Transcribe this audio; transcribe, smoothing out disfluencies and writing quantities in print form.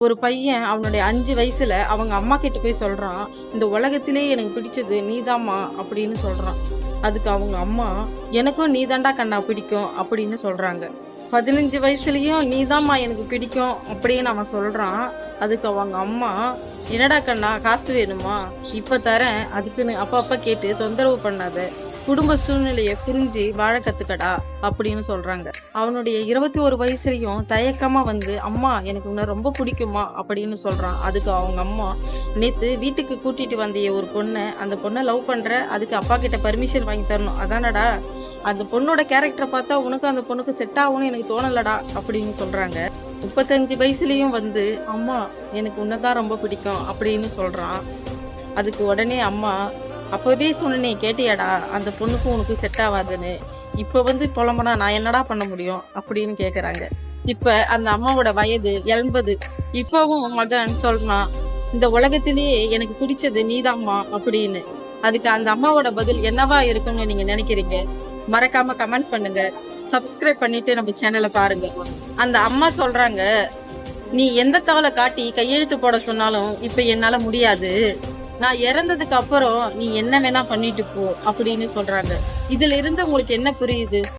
ஒரு பையன் அவனுடைய 5 வயசுல அவங்க அம்மா கிட்ட போய் சொல்றான், "இந்த உலகத்திலே எனக்கு பிடிச்சது நீதாம்மா" அப்படின்னு சொல்றான். அதுக்கு அவங்க அம்மா, "எனக்கும் நீதான்டா கண்ணா பிடிக்கும்" அப்படின்னு சொல்றாங்க. 15 வயசுலயும் நீதாம்மா எனக்கு பிடிக்கும் அப்படின்னு அவன் சொல்றான். அதுக்கு அவங்க அம்மா, "என்னடா கண்ணா காசு வேணுமா? இப்ப தரேன். அதுக்குன்னு அப்பப்ப கேட்டு தொந்தரவு பண்ணாத. குடும்ப சூழ்நிலைய புரிஞ்சு வாழ கத்துக்கடா" அப்படின்னு சொல்றாங்க. அவனுடைய 21 வயசுலயும் தயக்கமா வந்து, "அம்மா எனக்கு உன்ன ரொம்ப பிடிக்குமா" அப்படின்னு சொல்றான். அதுக்கு அவங்க அம்மா, "நேத்து வீட்டுக்கு கூட்டிட்டு வந்தியே ஒரு பொண்ண, அந்த பொண்ண லவ் பண்ற, அதுக்கு அப்பா கிட்ட பர்மிஷன் வாங்கி தரணும் அதானடா? அந்த பொண்ணோட கேரக்டர பார்த்தா உனக்கும் அந்த பொண்ணுக்கும் செட் ஆகும்னு எனக்கு தோணலடா" அப்படின்னு சொல்றாங்க. 35 வயசுலயும் வந்து, "அம்மா எனக்கு உன்ன தான் ரொம்ப பிடிக்கும்" அப்படின்னு சொல்றான். அதுக்கு உடனே அம்மா, "அப்பவே சொன்னனே கேட்டியாடா? அந்த பொண்ணுக்கும் உனக்கும் செட் ஆவாதுன்னு. இப்ப வந்து புலம்புனா நான் என்னடா பண்ண முடியும்?" அப்படின்னு கேக்குறாங்க. இப்ப அந்த அம்மாவோட வயது 80. இப்பவும் மகன் சொல்றான், "இந்த உலகத்திலேயே எனக்கு பிடிச்சது நீதாம்மா" அப்படின்னு. அதுக்கு அந்த அம்மாவோட பதில் என்னவா இருக்கும்னு நீங்க நினைக்கிறீங்க? மறக்காம கமெண்ட் பண்ணுங்க. சப்ஸ்கிரைப் பண்ணிட்டு நம்ம சேனல பாருங்க. அந்த அம்மா சொல்றாங்க, "நீ எந்த தாள காட்டி கையெழுத்து போட சொன்னாலும் இப்ப என்னால முடியாது. நான் இறந்ததுக்கு அப்புறம் நீ என்ன வேணா பண்ணிட்டு போ" அப்படின்னு சொல்றாங்க. இதுல இருந்து உங்களுக்கு என்ன புரியுது?